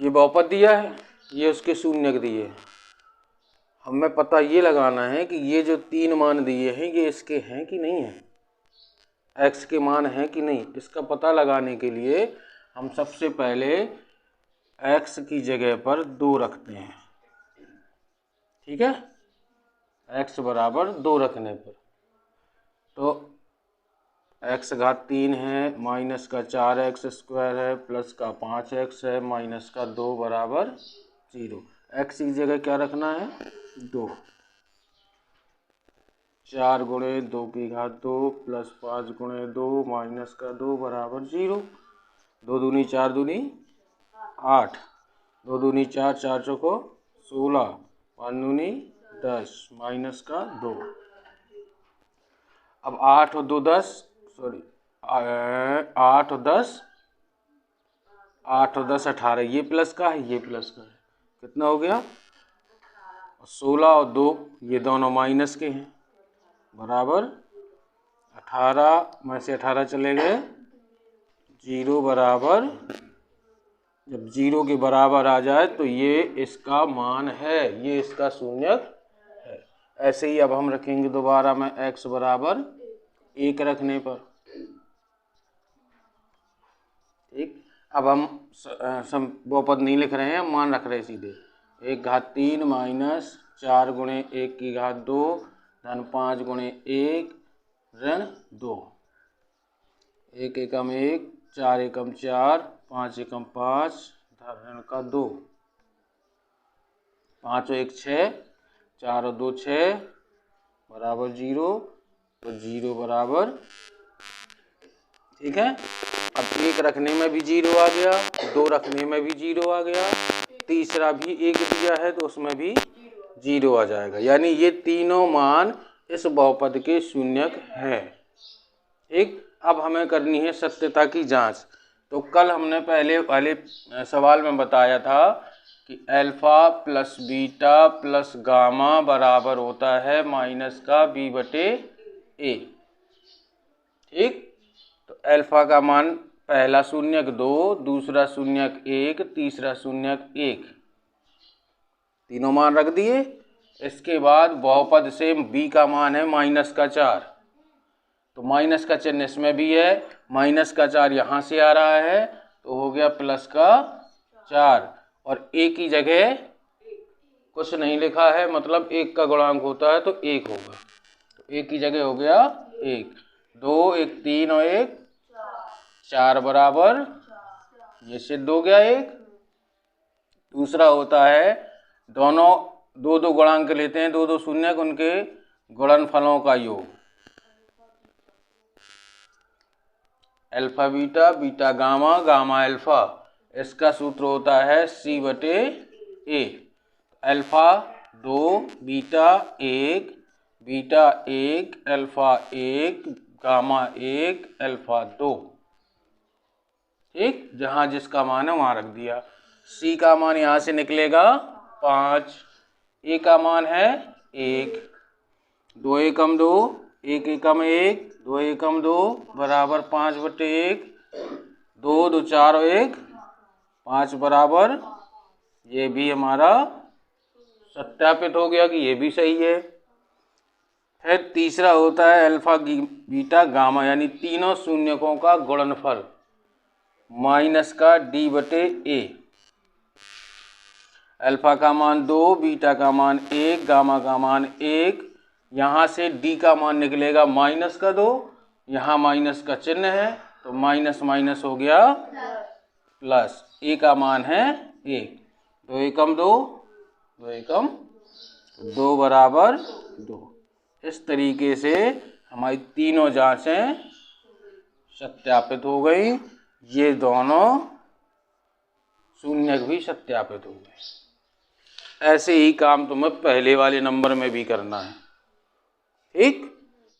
ये बहुपद दिया है, ये उसके शून्यक दिए हैं। हमें पता ये लगाना है कि ये जो 3 मान दिए हैं ये इसके हैं कि नहीं है, x के मान हैं कि नहीं। इसका पता लगाने के लिए हम सबसे पहले x की जगह पर 2 रखते हैं, ठीक है। x बराबर 2 रखने पर तो x घात 3 है, माइनस का 4x स्क्वायर है, प्लस का 5x है, माइनस का 2 बराबर 0। x की जगह क्या रखना है, 2। 4 गुणे 2 की घात 2 प्लस 5 गुणे 2 माइनस का 2 बराबर 0। 2 दूनी 4 दूनी 8, 2 दूनी 4, 4 चौको 16, 5 दूनी 10, माइनस का 2। अब 8 और 2 10, सॉरी 8 और 10, 8 और 10 18, ये प्लस का है ये प्लस का है, कितना हो गया 16 और 2 ये दोनों माइनस के हैं, बराबर 18 में से 18 चले गए 0 बराबर। जब 0 के बराबर आ जाए तो ये इसका मान है, ये इसका शून्यक है। ऐसे ही अब हम रखेंगे दोबारा में x बराबर 1 रखने पर, ठीक। अब हम बहुपद नहीं लिख रहे हैं, हम मान रख रहे हैं सीधे। 1 घात 3 माइनस 4 गुणे 1 की घात 2 धन 5 गुणे 1 ऋण 2। 1 एकम 1, 4 एकम 4, 5 एकम 5 ऋण का 2। 5 और 1 6, 4 और 2 6 बराबर 0, तो 0 बराबर, ठीक है। अब 1 रखने में भी 0 आ गया, 2 रखने में भी 0 आ गया, तीसरा भी 1 दिया है तो उसमें भी 0 आ जाएगा। यानी ये तीनों मान इस बहुपद के शून्यक है, ठीक। अब हमें करनी है सत्यता की जांच। तो कल हमने पहले वाले सवाल में बताया था कि alpha plus beta plus gamma बराबर होता है माइनस का b बटे a, ठीक। तो अल्फा का मान पहला शून्यक 2, दूसरा शून्यक 1, तीसरा शून्यक 1, तीनों मान रख दिए। इसके बाद बहुपद से b का मान है माइनस का 4, तो माइनस का चिन्ह इसमें भी है, माइनस का 4 यहाँ से आ रहा है तो हो गया प्लस का 4, और a की जगह कुछ नहीं लिखा है, मतलब 1 का गुणांक होता है तो 1 होगा, तो a की जगह हो गया 1। 2 1 3 और 1 4 बराबर, ये सिद्ध हो गया 1। दूसरा होता है दोनों 2 गुणांक लेते हैं, 2 शून्यक, उनके गुणनफलों का योग, alpha beta beta gamma gamma alpha, इसका सूत्र होता है c बटे a। Alpha 2 beta 1 beta 1 alpha 1 gamma 1 alpha 2, ठीक। जहां जिसका मान है वहां रख दिया। c का मान यहां से निकलेगा 5, a का मान है 1, 2 एकम 2, 1 एकम 1, 2 एकम 2 बराबर 5 बटे 1, 2 2 4 और 1 5 बराबर, ये भी हमारा सत्यापित हो गया कि ये भी सही है। फिर तीसरा होता है अल्फा बीटा गामा, यानी तीनों शून्यकों का गुणनफल माइनस का d बटे a। अल्फा का मान 2, बीटा का मान 1, गामा का मान 1, यहाँ से d का मान निकलेगा माइनस का 2, यहाँ माइनस का चिन्ह है तो माइनस माइनस हो गया प्लस, a का मान है 1, 2 एकम 2, 2 एकम 2 बराबर 2। इस तरीके से हमारी तीनों जांचें सत्यापित हो गई, ये दोनों शून्यक भी सत्यापित हो गए। ऐसे ही काम तुम्हें पहले वाले नंबर में भी करना है, ठीक।